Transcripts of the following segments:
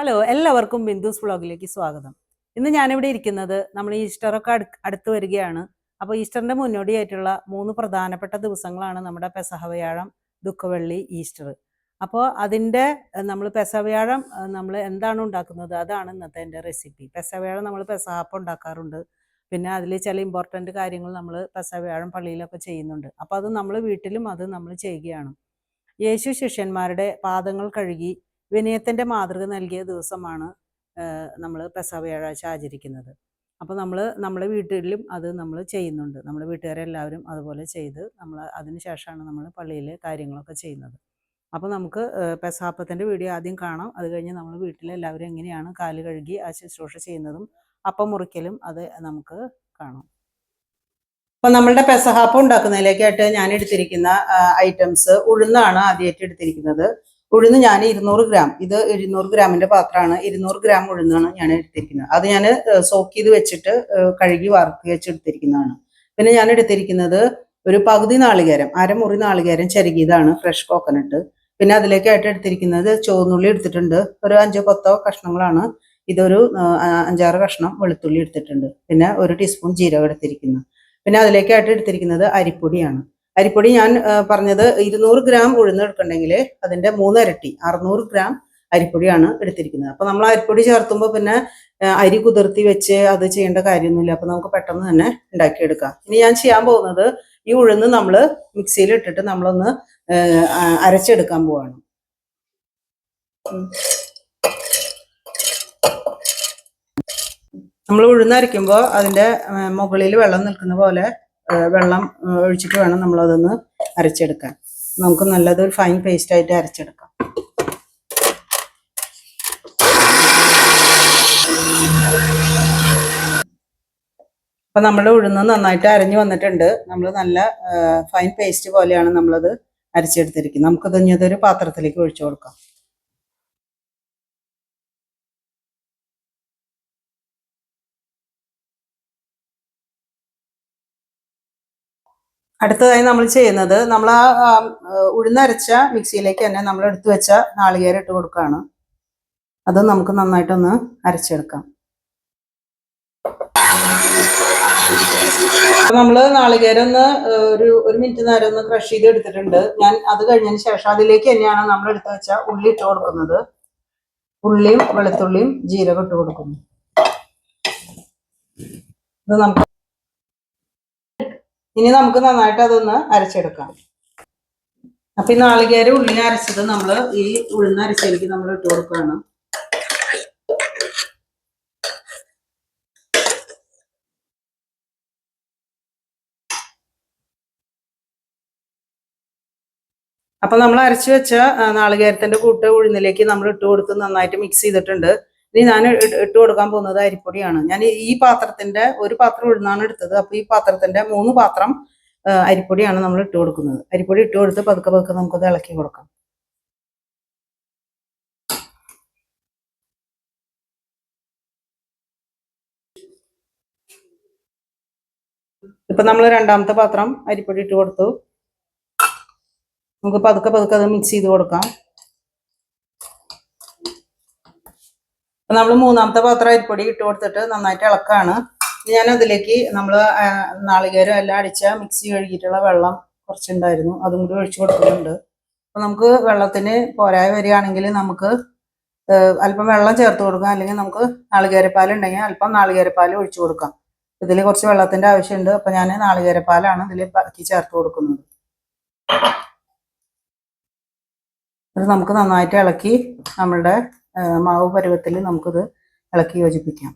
Hello, എല്ലാവർക്കും ബിന്ദുസ് വ്ളോഗിലേക്ക് സ്വാഗതം. ഇന്ന് ഞാനിവിടെ ഇരിക്കുന്നത് നമ്മൾ ഈസ്റ്ററൊക്കെ അടുത്ത് വരികയാണ്. അപ്പോൾ ഈസ്റ്ററിന്റെ മുന്നോടിയായിട്ടുള്ള 3 പ്രധാനപ്പെട്ട ദിവസങ്ങളാണ് നമ്മുടെ പെസഹ വ്യാഴം, ദുഃഖവെള്ളി, ഈസ്റ്റർ. അപ്പോൾ അതിൻ്റെ നമ്മൾ പെസഹ വ്യാഴം നമ്മൾ എന്താണ് ഉണ്ടാക്കുന്നത്, അതാണ് ഇന്നത്തെ എൻ്റെ റെസിപ്പി. പെസഹ വ്യാഴം നമ്മൾ പെസഹാപ്പം ഉണ്ടാക്കാറുണ്ട്. പിന്നെ അതിൽ ചില ഇമ്പോർട്ടൻ്റ് കാര്യങ്ങൾ നമ്മൾ പെസഹ വ്യാഴം പള്ളിയിലൊക്കെ ചെയ്യുന്നുണ്ട്. അപ്പോൾ അത് നമ്മൾ വീട്ടിലും അത് നമ്മൾ ചെയ്യുകയാണ്. യേശു ശിഷ്യന്മാരുടെ പാദങ്ങൾ കഴുകി വിനയത്തിൻ്റെ മാതൃക നൽകിയ ദിവസമാണ് നമ്മൾ പെസഹ വ്യാഴാഴ്ച ആചരിക്കുന്നത്. അപ്പോൾ നമ്മുടെ വീട്ടിലും അത് നമ്മൾ ചെയ്യുന്നുണ്ട്. നമ്മുടെ വീട്ടുകാരെല്ലാവരും അതുപോലെ ചെയ്ത് അതിന് ശേഷമാണ് നമ്മൾ പള്ളിയിൽ കാര്യങ്ങളൊക്കെ ചെയ്യുന്നത്. അപ്പോൾ നമുക്ക് പെസഹാപ്പത്തിൻ്റെ വീഡിയോ ആദ്യം കാണാം. അത് കഴിഞ്ഞ് നമ്മൾ വീട്ടിലെല്ലാവരും എങ്ങനെയാണ് കാല് കഴുകി ആ ശുശ്രൂഷ ചെയ്യുന്നതും അപ്പം മുറിക്കലും അത് നമുക്ക് കാണാം. അപ്പോൾ നമ്മളുടെ പെസഹാപ്പം ഉണ്ടാക്കുന്നതിലേക്കായിട്ട് ഞാൻ എടുത്തിരിക്കുന്ന ഐറ്റംസ് ഉഴുന്നാണ് ആദ്യമായിട്ട് എടുത്തിരിക്കുന്നത്. ഉഴുന്ന് ഞാൻ 200 ഗ്രാം, ഇത് 200 ഗ്രാമിൻ്റെ പാത്രമാണ്. 200 ഗ്രാം ഉഴുന്നാണ് ഞാൻ എടുത്തിരിക്കുന്നത്. അത് ഞാൻ സോക്ക് ചെയ്ത് വെച്ചിട്ട് കഴുകി വറുത്ത് വെച്ചെടുത്തിരിക്കുന്നതാണ്. പിന്നെ ഞാൻ എടുത്തിരിക്കുന്നത് ഒരു പകുതി നാളികേരം, അരമുറി നാളികേരം ചെറുകിയതാണ്, ഫ്രഷ് കോക്കനട്ട്. പിന്നെ അതിലേക്കായിട്ട് എടുത്തിരിക്കുന്നത് ചുവന്നുള്ളി എടുത്തിട്ടുണ്ട്, ഒരു 5-10 കഷ്ണങ്ങളാണ്. ഇതൊരു 5-6 കഷ്ണം വെളുത്തുള്ളി എടുത്തിട്ടുണ്ട്. പിന്നെ 1 ടീസ്പൂൺ ജീരകം എടുത്തിരിക്കുന്നു. പിന്നെ അതിലേക്കായിട്ട് എടുത്തിരിക്കുന്നത് അരിപ്പൊടിയാണ്. അരിപ്പൊടി ഞാൻ പറഞ്ഞത് 200 ഗ്രാം ഉഴുന്ന് എടുക്കണമെങ്കിൽ അതിൻ്റെ 3 ഇരട്ടി 600 ഗ്രാം അരിപ്പൊടിയാണ് എടുത്തിരിക്കുന്നത്. അപ്പോൾ നമ്മൾ അരിപ്പൊടി ചേർത്തുമ്പോൾ പിന്നെ അരി കുതിർത്തി വെച്ച് അത് ചെയ്യേണ്ട കാര്യമൊന്നുമില്ല. അപ്പോൾ നമുക്ക് പെട്ടെന്ന് തന്നെ ഉണ്ടാക്കിയെടുക്കാം. ഇനി ഞാൻ ചെയ്യാൻ പോകുന്നത് ഈ ഉഴുന്ന് നമ്മൾ മിക്സിയിൽ ഇട്ടിട്ട് നമ്മളൊന്ന് അരച്ചെടുക്കാൻ പോവാണ്. നമ്മൾ ഉഴുന്നരയ്ക്കുമ്പോൾ അതിൻ്റെ മുകളിൽ വെള്ളം നിൽക്കുന്ന പോലെ വെള്ളം ഒഴിച്ചിട്ട് വേണം നമ്മളതൊന്ന് അരച്ചെടുക്കാൻ. നമുക്ക് നല്ലതൊരു ഫൈൻ പേസ്റ്റായിട്ട് അരച്ചെടുക്കാം. അപ്പം നമ്മുടെ ഉഴുന്ന് നന്നായിട്ട് അരഞ്ഞു വന്നിട്ടുണ്ട്. നമ്മൾ നല്ല ഫൈൻ പേസ്റ്റ് പോലെയാണ് നമ്മളത് അരച്ചെടുത്തിരിക്കുന്നത്. നമുക്കത് ഇതൊരു പാത്രത്തിലേക്ക് ഒഴിച്ചു കൊടുക്കാം. അടുത്തതായി നമ്മൾ ചെയ്യുന്നത്, നമ്മൾ ആ ഉഴുന്നരച്ച മിക്സിയിലേക്ക് തന്നെ നമ്മൾ എടുത്തു വെച്ച നാളികേരം ഇട്ട് കൊടുക്കുകയാണ്. അത് നമുക്ക് നന്നായിട്ടൊന്ന് അരച്ചെടുക്കാം. നമ്മൾ നാളികേരം ഒരു മിനിറ്റ് നേരം ഒന്ന് ക്രഷ് ചെയ്ത് എടുത്തിട്ടുണ്ട്. ഞാൻ അത് കഴിഞ്ഞതിന് ശേഷം അതിലേക്ക് തന്നെയാണ് നമ്മൾ എടുത്തു വെച്ച ഉള്ളി ഇട്ട് കൊടുക്കുന്നത്. ഉള്ളിയും വെളുത്തുള്ളിയും ജീരകം ഇട്ട് കൊടുക്കുന്നു. ഇത് ഇനി നമുക്ക് നന്നായിട്ട് അതൊന്ന് അരച്ചെടുക്കാം. അപ്പൊ ഈ നാളികേരം ഉള്ളി അരച്ചത് നമ്മൾ ഈ ഉഴുന്ന അരച്ചതിലേക്ക് നമ്മൾ ഇട്ട് കൊടുക്കുകയാണ്. അപ്പൊ നമ്മൾ അരച്ചു വെച്ച നാളികേരത്തിന്റെ കൂട്ട് ഉഴുന്നിലേക്ക് നമ്മൾ ഇട്ട് കൊടുത്ത് നന്നായിട്ട് മിക്സ് ചെയ്തിട്ടുണ്ട്. ഇനി ഞാൻ ഇട്ട് കൊടുക്കാൻ പോകുന്നത് അരിപ്പൊടിയാണ്. ഞാൻ ഈ പാത്രത്തിന്റെ ഒരു പാത്രം ഉഴുന്നാണ് എടുത്തത്. അപ്പൊ ഈ പാത്രത്തിന്റെ 3 പാത്രം അരിപ്പൊടിയാണ് നമ്മൾ ഇട്ട് കൊടുക്കുന്നത്. അരിപ്പൊടി ഇട്ട് കൊടുത്ത് പതുക്കെ പതുക്കെ നമുക്കത് ഇളക്കി കൊടുക്കാം. ഇപ്പൊ നമ്മൾ 2ാമത്തെ പാത്രം അരിപ്പൊടി ഇട്ട് കൊടുത്തു. നമുക്ക് പതുക്കെ പതുക്കെ അത് മിക്സ് ചെയ്ത് കൊടുക്കാം. നമ്മൾ 3ാമത്തെ പാത്രം അരിപ്പൊടി ഇട്ട് കൊടുത്തിട്ട് നന്നായിട്ട് ഇളക്കാണ്. ഞാൻ അതിലേക്ക് നമ്മൾ നാളികേരം എല്ലാം അടിച്ച മിക്സി കഴുകിയിട്ടുള്ള വെള്ളം കുറച്ചുണ്ടായിരുന്നു, അതും കൂടി ഒഴിച്ചു കൊടുക്കുന്നുണ്ട്. അപ്പോൾ നമുക്ക് വെള്ളത്തിന് പോരായ വരികയാണെങ്കിൽ നമുക്ക് അല്പം വെള്ളം ചേർത്ത് കൊടുക്കാം, അല്ലെങ്കിൽ നമുക്ക് നാളികേരപ്പാൽ ഉണ്ടെങ്കിൽ അല്പം നാളികേരപ്പാൽ ഒഴിച്ചു കൊടുക്കാം. ഇതിൽ കുറച്ച് വെള്ളത്തിൻ്റെ ആവശ്യമുണ്ട്. അപ്പോൾ ഞാൻ നാളികേരപ്പാലാണ് ഇതിൽ ബാക്കി ചേർത്ത് കൊടുക്കുന്നത്. അത് നമുക്ക് നന്നായിട്ട് ഇളക്കി നമ്മളുടെ മാവ് പരുവത്തിൽ നമുക്കിത് ഇളക്കി യോജിപ്പിക്കാം.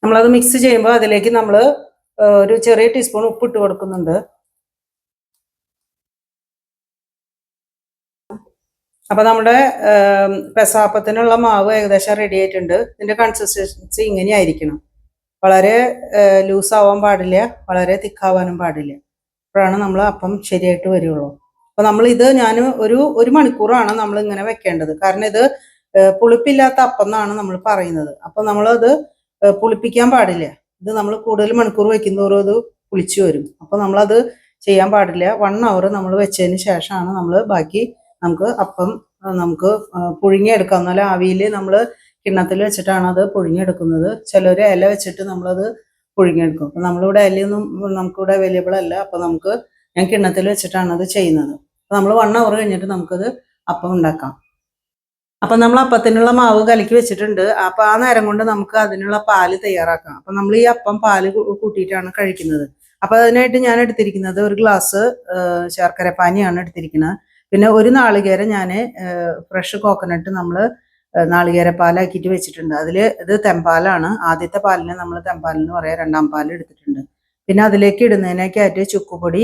നമ്മളത് മിക്സ് ചെയ്യുമ്പോൾ അതിലേക്ക് നമ്മൾ ഒരു ചെറിയ ടീസ്പൂൺ ഉപ്പ് ഇട്ട് കൊടുക്കുന്നുണ്ട്. അപ്പോൾ നമ്മുടെ പെസഹാപ്പത്തിനുള്ള മാവ് ഏകദേശം റെഡി ആയിട്ടുണ്ട്. ഇതിൻ്റെ കൺസിസ്റ്റൻസി ഇങ്ങനെ ആയിരിക്കണം. വളരെ ലൂസാവാൻ പാടില്ല, വളരെ തിക്കാവാനും പാടില്ല. അപ്പോഴാണ് നമ്മൾ അപ്പം ശരിയായിട്ട് വരുള്ളൂ. അപ്പോൾ നമ്മളിത് ഞാൻ ഒരു മണിക്കൂറാണ് നമ്മൾ ഇങ്ങനെ വെക്കേണ്ടത്. കാരണം ഇത് പുളിപ്പില്ലാത്ത അപ്പം എന്നാണ് നമ്മൾ പറയുന്നത്. അപ്പോൾ നമ്മളത് പുളിപ്പിക്കാൻ പാടില്ല. ഇത് നമ്മൾ കൂടുതൽ മണിക്കൂർ വെക്കുന്നതോറും ഇത് പുളിച്ചു വരും. അപ്പോൾ നമ്മളത് ചെയ്യാൻ പാടില്ല. 1 അവർ നമ്മൾ വെച്ചതിന് ശേഷമാണ് നമ്മൾ ബാക്കി നമുക്ക് അപ്പം നമുക്ക് പുഴുങ്ങിയെടുക്കാം. എന്നാലും ആവിയിൽ നമ്മൾ കിണ്ണത്തിൽ വെച്ചിട്ടാണ് അത് പുഴുങ്ങിയെടുക്കുന്നത്. ചിലർ ഇല വെച്ചിട്ട് നമ്മളത് പുഴുങ്ങിയെടുക്കും. അപ്പം നമ്മളിവിടെ ഇലയൊന്നും നമുക്കിവിടെ അവൈലബിൾ അല്ല. അപ്പം ഞാൻ കിണ്ണത്തിൽ വെച്ചിട്ടാണ് അത് ചെയ്യുന്നത്. അപ്പം നമ്മൾ 1 hour കഴിഞ്ഞിട്ട് നമുക്കത് അപ്പം ഉണ്ടാക്കാം. അപ്പം നമ്മൾ അപ്പത്തിനുള്ള മാവ് കലക്കി വെച്ചിട്ടുണ്ട്. അപ്പം ആ നേരം കൊണ്ട് നമുക്ക് അതിനുള്ള പാല് തയ്യാറാക്കാം. അപ്പം നമ്മൾ ഈ അപ്പം പാല് കൂട്ടിയിട്ടാണ് കഴിക്കുന്നത്. അപ്പം അതിനായിട്ട് ഞാൻ എടുത്തിരിക്കുന്നത് ഒരു ഗ്ലാസ് ശർക്കര പാനിയാണ് എടുത്തിരിക്കുന്നത്. പിന്നെ ഒരു നാളികേരം ഞാൻ ഫ്രഷ് കോക്കനട്ട് നമ്മൾ നാളികേരപ്പാലാക്കിയിട്ട് വെച്ചിട്ടുണ്ട്. ഇത് തെമ്പാലാണ്. ആദ്യത്തെ പാലിന് നമ്മൾ തെമ്പാലെന്ന് പറയാം. 2ാം പാൽ എടുത്തിട്ടുണ്ട്. പിന്നെ അതിലേക്ക് ഇടുന്നതിനേക്കായിട്ട് ചുക്കുപൊടി,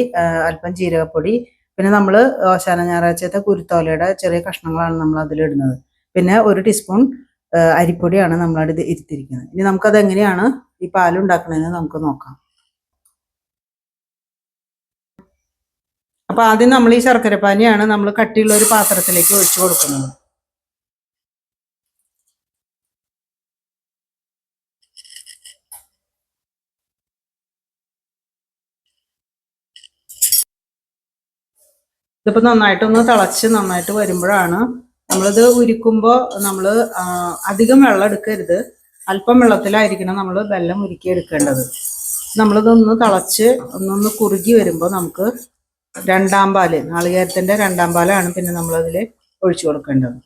അല്പം ജീരകപ്പൊടി, പിന്നെ നമ്മൾ ഓശാന ഞായറാഴ്ചത്തെ കുരുത്തോലയുടെ ചെറിയ കഷ്ണങ്ങളാണ് നമ്മൾ അതിലിടുന്നത്. പിന്നെ 1 ടീസ്പൂൺ അരിപ്പൊടിയാണ് നമ്മളത് ഇരുത്തിയിരിക്കുന്നത്. ഇനി നമുക്കത് എങ്ങനെയാണ് ഈ പാലുണ്ടാക്കണതെന്ന് നമുക്ക് നോക്കാം. അപ്പൊ ആദ്യം നമ്മൾ ഈ ശർക്കരപ്പാനിയാണ് നമ്മൾ കട്ടിയുള്ള ഒരു പാത്രത്തിലേക്ക് ഒഴിച്ചു കൊടുക്കുന്നത്. ഇതിപ്പോൾ നന്നായിട്ടൊന്ന് തിളച്ച് നന്നായിട്ട് വരുമ്പോഴാണ് നമ്മളിത് ഉരുക്കുമ്പോൾ നമ്മൾ അധികം വെള്ളം എടുക്കരുത്. അല്പം വെള്ളത്തിലായിരിക്കണം നമ്മൾ വെല്ലം ഉരുക്കി എടുക്കേണ്ടത്. നമ്മളിതൊന്ന് തിളച്ച് ഒന്നൊന്ന് കുറുകി വരുമ്പോൾ നമുക്ക് 2ാം പാല്, നാളികേരത്തിൻ്റെ 2ാം പാലാണ് പിന്നെ നമ്മളതിൽ ഒഴിച്ചു കൊടുക്കേണ്ടത്.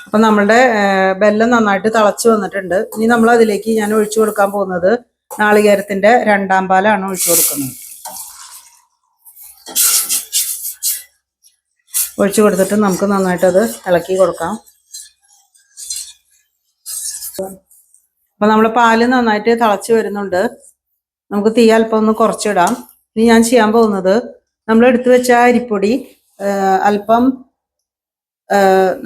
അപ്പം നമ്മളുടെ വെല്ലം നന്നായിട്ട് തിളച്ച് വന്നിട്ടുണ്ട്. ഇനി നമ്മൾ അതിലേക്ക് ഞാൻ ഒഴിച്ചു കൊടുക്കാൻ പോകുന്നത് നാളികേരത്തിൻ്റെ 2ാം പാലാണ് ഒഴിച്ചു കൊടുക്കുന്നത്. ഒഴിച്ചു കൊടുത്തിട്ട് നമുക്ക് നന്നായിട്ടത് ഇളക്കി കൊടുക്കാം. അപ്പം നമ്മൾ പാല് നന്നായിട്ട് തിളച്ച് വരുന്നുണ്ട്. നമുക്ക് തീ അല്പം ഒന്ന് കുറച്ചിടാം. ഇനി ഞാൻ ചെയ്യാൻ പോകുന്നത് നമ്മൾ എടുത്തു വെച്ച അരിപ്പൊടി അല്പം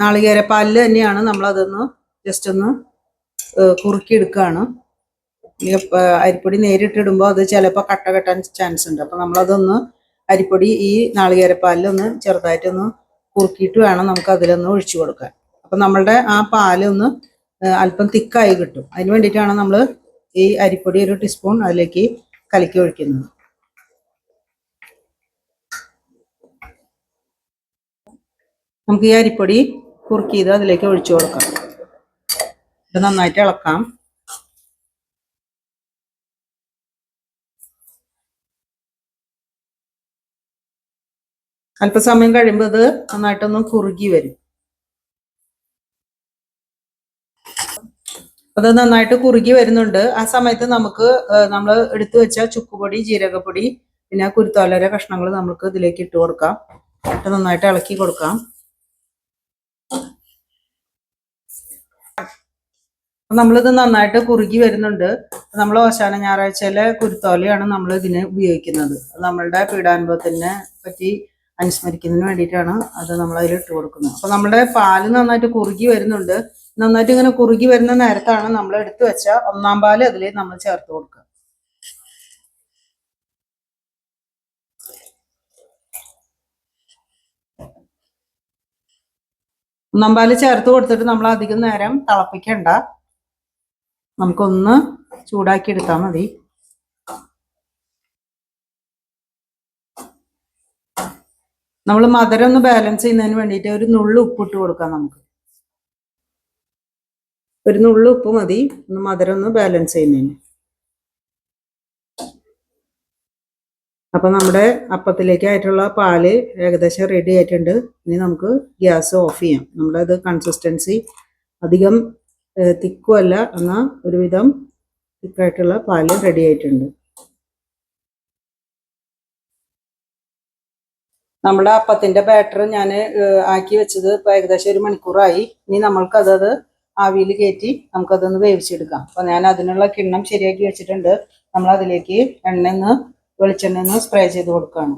നാളികേരപ്പാലിൽ തന്നെയാണ് നമ്മളതൊന്ന് ജസ്റ്റ് ഒന്ന് കുറുക്കിയെടുക്കുകയാണ്. അരിപ്പൊടി നേരിട്ടിടുമ്പോൾ അത് ചിലപ്പോൾ കട്ട കെട്ടാൻ ചാൻസ് ഉണ്ട്. അപ്പം നമ്മളതൊന്ന് അരിപ്പൊടി ഈ നാളികേരപ്പാലിലൊന്ന് ചെറുതായിട്ടൊന്ന് കുറുക്കിയിട്ട് വേണം നമുക്ക് അതിലൊന്ന് ഒഴിച്ചു കൊടുക്കാൻ. അപ്പം നമ്മളുടെ ആ പാലൊന്ന് അല്പം തിക്കായി കിട്ടും. അതിന് വേണ്ടിയിട്ടാണ് നമ്മൾ ഈ അരിപ്പൊടി 1 ടീസ്പൂൺ അതിലേക്ക് കലക്കി ഒഴിക്കുന്നത്. നമുക്ക് ഈ അരിപ്പൊടി കുറുക്കിയത് അതിലേക്ക് ഒഴിച്ചു കൊടുക്കാം. ഇത് നന്നായിട്ട് ഇളക്കാം. അല്പസമയം കഴിയുമ്പോൾ ഇത് നന്നായിട്ടൊന്ന് കുറുകി വരും. അത് നന്നായിട്ട് കുറുകി വരുന്നുണ്ട്. ആ സമയത്ത് നമുക്ക് നമ്മൾ എടുത്തു വെച്ച ചുക്കുപൊടി, ജീരകപ്പൊടി, പിന്നെ കുരുത്തോലയുടെ കഷ്ണങ്ങൾ നമുക്ക് ഇതിലേക്ക് ഇട്ട് കൊടുക്കാം. ഇട്ട് നന്നായിട്ട് ഇളക്കി കൊടുക്കാം. നമ്മളിത് നന്നായിട്ട് കുറുകി വരുന്നുണ്ട്. നമ്മൾ ഓശാന ഞായറാഴ്ചയിലെ കുരുത്തോലയാണ് നമ്മൾ ഇതിന് ഉപയോഗിക്കുന്നത്. നമ്മളുടെ പീഡാനുഭവത്തിനെ പറ്റി അനുസ്മരിക്കുന്നതിന് വേണ്ടിയിട്ടാണ് അത് നമ്മൾ അതിൽ ഇട്ട് കൊടുക്കുന്നത്. അപ്പോൾ നമ്മുടെ പാല് നന്നായിട്ട് കുറുകി വരുന്നുണ്ട്. നന്നായിട്ട് ഇങ്ങനെ കുറുകി വരുന്ന നേരത്താണ് നമ്മൾ എടുത്തു വെച്ച 1ാം പാല് അതിൽ നമ്മൾ ചേർത്ത് കൊടുക്കുക. 1ാം പാല് ചേർത്ത് കൊടുത്തിട്ട് നമ്മൾ അധികം നേരം തിളപ്പിക്കണ്ട. നമുക്കൊന്ന് ചൂടാക്കി എടുത്താൽ മതി. നമ്മൾ മധുരം ഒന്ന് ബാലൻസ് ചെയ്യുന്നതിന് വേണ്ടിയിട്ട് ഒരു നുള്ളു ഉപ്പിട്ട് കൊടുക്കാം. നമുക്ക് ഒരു നുള്ളു ഉപ്പ് മതി ഒന്ന് മധുരം ഒന്ന് ബാലൻസ് ചെയ്യുന്നതിന്. അപ്പൊ നമ്മുടെ അപ്പത്തിലേക്കായിട്ടുള്ള പാല് ഏകദേശം റെഡി ആയിട്ടുണ്ട്. ഇനി നമുക്ക് ഗ്യാസ് ഓഫ് ചെയ്യാം. നമ്മുടെ ഇത് കൺസിസ്റ്റൻസി അധികം തിക്കും അല്ല, എന്നാൽ ഒരുവിധം തിക്കായിട്ടുള്ള പാല് റെഡി ആയിട്ടുണ്ട്. നമ്മുടെ അപ്പത്തിന്റെ ബാറ്റർ ഞാൻ ആക്കി വെച്ചത് ഇപ്പോൾ ഏകദേശം 1 മണിക്കൂറായി. ഇനി നമ്മൾക്കത് ആവിയിൽ കയറ്റി നമുക്കതൊന്ന് വേവിച്ചെടുക്കാം. അപ്പോൾ ഞാൻ അതിനുള്ള കിണ്ണം ശരിയാക്കി വെച്ചിട്ടുണ്ട്. നമ്മൾ അതിലേക്ക് വെളിച്ചെണ്ണ സ്പ്രേ ചെയ്ത് കൊടുക്കുകയാണ്.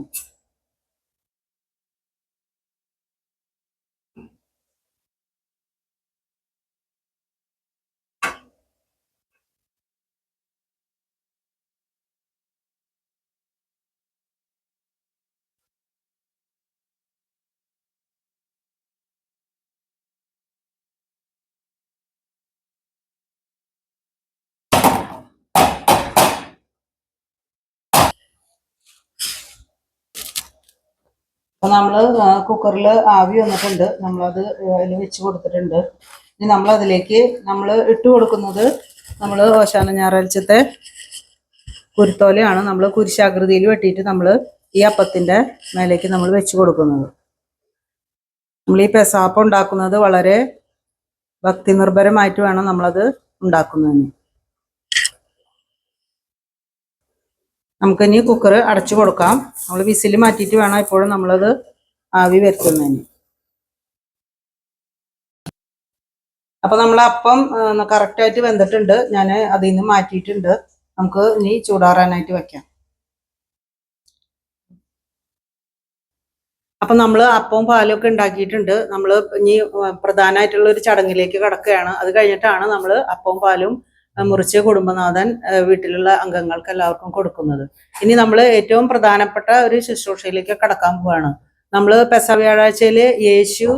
അപ്പോൾ നമ്മൾ കുക്കറിൽ ആവി വന്നിട്ടുണ്ട്, നമ്മളത് അതിൽ വെച്ച് കൊടുത്തിട്ടുണ്ട്. ഇനി നമ്മളതിലേക്ക് നമ്മൾ ഇട്ട് കൊടുക്കുന്നത് നമ്മൾ ഓശാന ഞായറാഴ്ചത്തെ കുരുത്തോലയാണ് നമ്മൾ കുരിശാകൃതിയിൽ വെട്ടിയിട്ട് നമ്മൾ ഈ അപ്പത്തിൻ്റെ മേലേക്ക് നമ്മൾ വെച്ച് കൊടുക്കുന്നത്. നമ്മൾ ഈ പെസാപ്പം ഉണ്ടാക്കുന്നത് വളരെ ഭക്തി നിർഭരമായിട്ട് വേണം നമ്മളത് ഉണ്ടാക്കുന്നതിന്. നമുക്കിനി കുക്കർ അടച്ചു കൊടുക്കാം. നമ്മൾ വിസിൽ മാറ്റിയിട്ട് വേണം എപ്പോഴും നമ്മളത് ആവി വരുത്തുന്നതിന്. അപ്പോൾ നമ്മൾ അപ്പം കറക്റ്റായിട്ട് വെന്തിട്ടുണ്ട്. ഞാൻ അതിൽ നിന്ന് മാറ്റിയിട്ടുണ്ട്. നമുക്ക് ഇനി ചൂടാറാനായിട്ട് വെക്കാം. അപ്പം നമ്മൾ അപ്പവും പാലും ഒക്കെ ഉണ്ടാക്കിയിട്ടുണ്ട്. നമ്മൾ ഇനി പ്രധാനമായിട്ടുള്ള ഒരു ചടങ്ങിലേക്ക് കടക്കുകയാണ്. അത് കഴിഞ്ഞിട്ടാണ് നമ്മൾ അപ്പവും പാലും മുറിച്ച് കുടുംബനാഥൻ വീട്ടിലുള്ള അംഗങ്ങൾക്ക് എല്ലാവർക്കും കൊടുക്കുന്നത്. ഇനി നമ്മൾ ഏറ്റവും പ്രധാനപ്പെട്ട ഒരു ശുശ്രൂഷയിലേക്ക് കടക്കാൻ പോവാണ്. നമ്മൾ പെസഹ വ്യാഴാഴ്ചയിൽ യേശു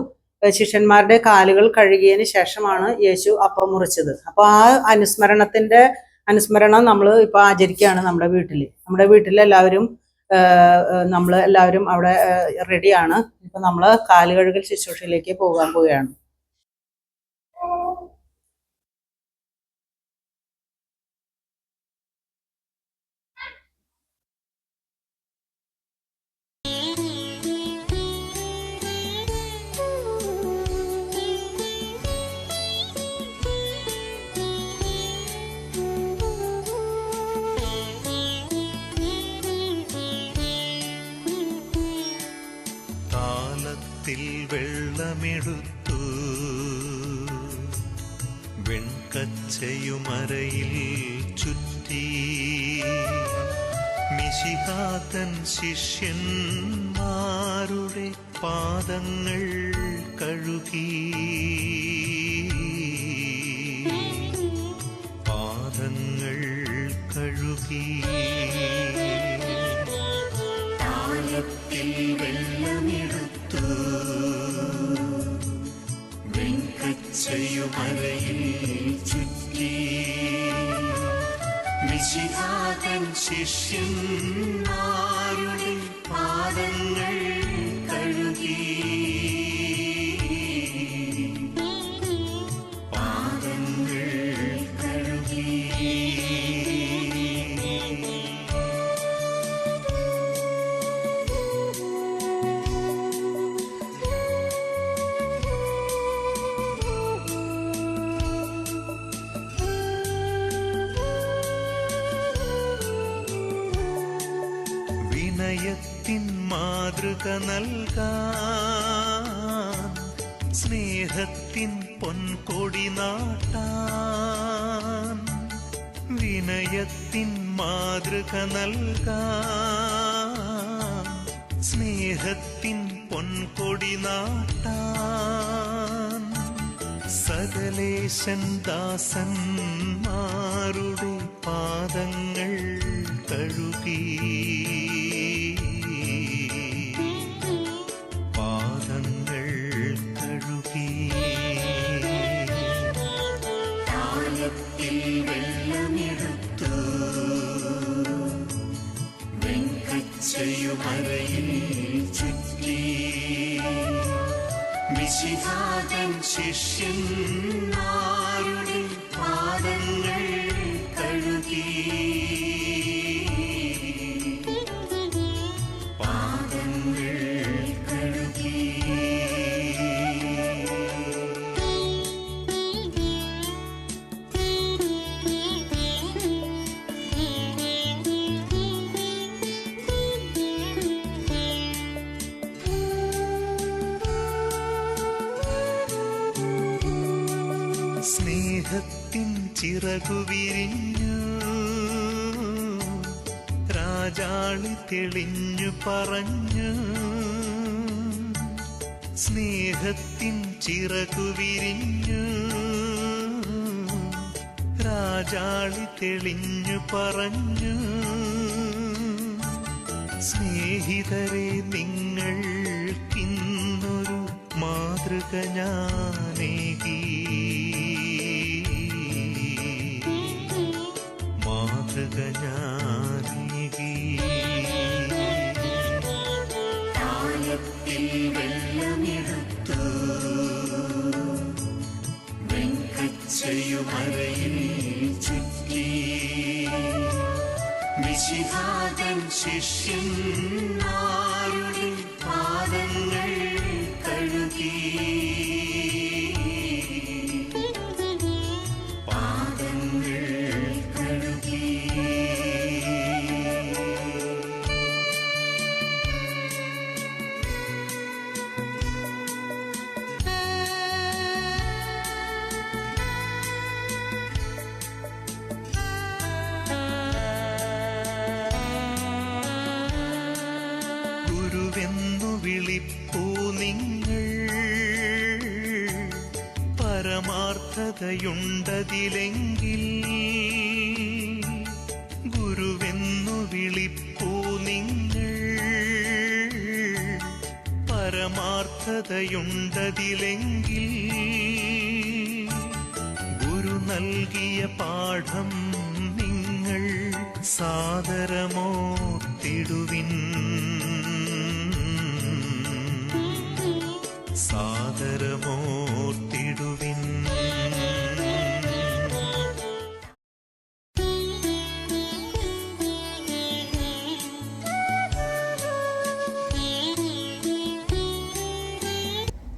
ശിഷ്യന്മാരുടെ കാലുകൾ കഴുകിയതിന് ശേഷമാണ് യേശു അപ്പം മുറിച്ചത്. അപ്പോൾ ആ അനുസ്മരണം നമ്മൾ ഇപ്പോൾ ആചരിക്കുകയാണ് നമ്മുടെ വീട്ടിൽ. നമ്മുടെ വീട്ടിലെല്ലാവരും നമ്മൾ എല്ലാവരും അവിടെ റെഡിയാണ്. ഇപ്പൊ നമ്മൾ കാലുകഴുകൽ ശുശ്രൂഷയിലേക്ക് പോകാൻ പോവുകയാണ്. വെള്ളമെടുത്തു വെൺകച്ചയുമരയിൽ ചുറ്റി മിശിഹാതൻ ശിഷ്യന്മാരുടെ പാദങ്ങൾ കഴുകി പാദങ്ങൾ കഴുകി. താലത്തിൽ വെള്ളമെടുത്തു വെൺകച്ചയുമരയിൽ ചുറ്റി മിശിഹാതൻ ശിഷ്യന്മാരുടെ പാദങ്ങൾ കഴുകി പാദങ്ങൾ കഴുകി. വിനയത്തിൻ മാതൃക നൽകാൻ സ്നേഹത്തിൻ പൊൻകൊടി നാട്ടാൻ വിനയത്തിൻ മാതൃക നൽകാൻ സ്നേഹത്തിൻ പൊൻകൊടി നാട്ടാൻ സകലേശൻ ദാസന്മാരുടെ പാദങ്ങൾ കഴുകി പാദങ്ങൾ കഴുകി. താലത്തിൽ വെള്ളമെടുത്തു വെൺകച്ചയുമരയിൽ ചുറ്റി മിശിഹാതൻ ശിഷ്യന്മാരുടെ പാദങ്ങൾ കഴുകി പാദങ്ങൾ കഴുകി. സ്നേഹത്തിൻ ചിറകു വിരിഞ്ഞു രാജാളി തെളിഞ്ഞു പറഞ്ഞു സ്നേഹത്തിൻ ചിറകു വിരിഞ്ഞു രാജാളി തെളിഞ്ഞു പറഞ്ഞു സ്നേഹിതരെ നിങ്ങൾക്കിന്നൊരു മാതൃക ഞാനേകി മാതൃക ഞാനേകി. താലത്തിൽ ശിഷ്യന്മാരുടെ പാദങ്ങൾ കഴുകി പാദങ്ങൾ കഴുകി. ഗുരുവെന്നു വിളിപ്പൂ നിങ്ങൾ, പരമാർത്ഥതയുണ്ടതിലെങ്കിൽ. ഗുരുവെന്നു വിളിപ്പൂ നിങ്ങൾ, പരമാർത്ഥതയുണ്ടതിലെങ്കിൽ. ഗുരു നൽകിയ പാഠം നിങ്ങൾ സാദരമോർത്തിടുവിൻ, സാദരമോർത്തിടുവിൻ.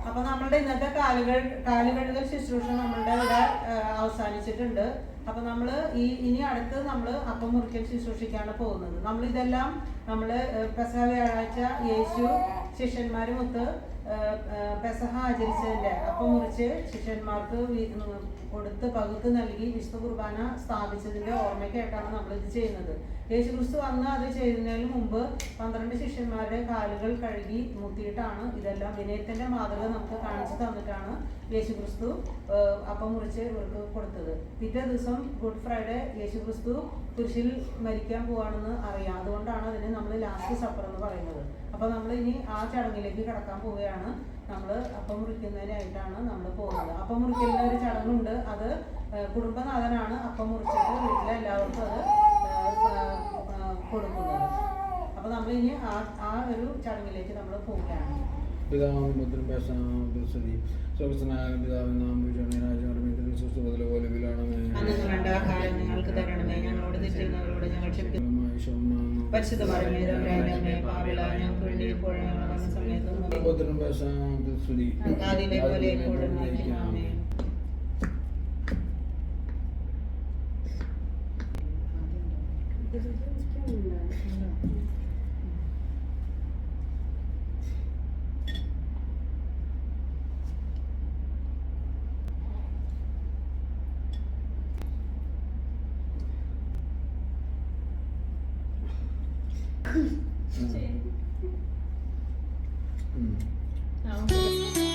അപ്പൊ നമ്മളുടെ ഇന്നത്തെ കാലുകഴുകൽ ശുശ്രൂഷ നമ്മളുടെ ഇവിടെ അവസാനിച്ചിട്ടുണ്ട്. അപ്പൊ നമ്മള് ഇനി അടുത്ത് നമ്മള് അപ്പം മുറിക്കൽ ശുശ്രൂഷിക്കാണ് പോകുന്നത്. നമ്മളിതെല്ലാം നമ്മള് പെസഹ വ്യാഴാഴ്ച യേശു ശിഷ്യന്മാരുമൊത്ത് പെസഹ ആചരിച്ചതിന്റെ അപ്പം മുറിച്ച് ശിഷ്യന്മാർക്ക് കൊടുത്ത് പകുത്ത് നൽകി വിശുദ്ധ കുർബാന സ്ഥാപിച്ചതിന്റെ ഓർമ്മയ്ക്കായിട്ടാണ് നമ്മൾ ഇത് ചെയ്യുന്നത്. യേശു ക്രിസ്തു വന്ന് അത് ചെയ്യുന്നതിന് മുമ്പ് 12 ശിഷ്യന്മാരുടെ കാലുകൾ കഴുകി മുത്തിയിട്ടാണ് ഇതെല്ലാം വിനയത്തിന്റെ മാതൃക നമുക്ക് കാണിച്ചു തന്നിട്ടാണ് യേശു ക്രിസ്തു അപ്പം മുറിച്ച് ഇവർക്ക് കൊടുത്തത്. പിറ്റേ ദിവസം ഗുഡ് ഫ്രൈഡേ യേശു ക്രിസ്തു കുരിശിൽ മരിക്കാൻ പോവാണെന്ന് അറിയാം. അതുകൊണ്ടാണ് അതിന് നമ്മൾ ലാസ്റ്റ് സപ്പർ എന്ന് പറയുന്നത്. അപ്പൊ നമ്മൾ ഇനി ആ ചടങ്ങിലേക്ക് കടക്കാൻ പോവുകയാണ്. നമ്മൾ അപ്പം മുറിക്കുന്നതിനായിട്ടാണ് നമ്മൾ പോകുന്നത്. അപ്പം മുറിക്കലിന് ഒരു ചടങ്ങുണ്ട്. അത് കുടുംബനാഥനാണ് അപ്പം മുറിച്ചിട്ട് വീട്ടിലെ എല്ലാവർക്കും അത് കൊടുക്കുന്നത്. അപ്പൊ നമ്മൾ ഇനി ആ ഒരു ചടങ്ങിലേക്ക് നമ്മൾ പോവുകയാണ്. പിതാവും പുത്രനും പരിശുദ്ധാത്മാവുമായ സ്വർഗ്ഗസ്ഥനായ പിതാവേ, നാം പൂജിക്കണമേ. രാജ്യം സുസ്ഥിതിയിലെ പോലെ വിലാണമേ. വേണ്ട ആഹാരം ഞങ്ങൾക്ക് തരണമേ. ഞങ്ങളോട് തെറ്റുന്നവരോട് ഞങ്ങൾ ക്ഷമിക്കുന്നു. പരിശുദ്ധ മറിയമേ, തമ്പുരാന്റെ പാപികളായ ഞങ്ങൾക്ക് വേണ്ടി ഇപ്പോഴും ഞങ്ങളുടെ മരണസമയത്തും പുത്രനും പരിശുദ്ധാത്മാവുമായ ആദിയിലെ പോലെ എപ്പോഴും ആമേൻ. Mm.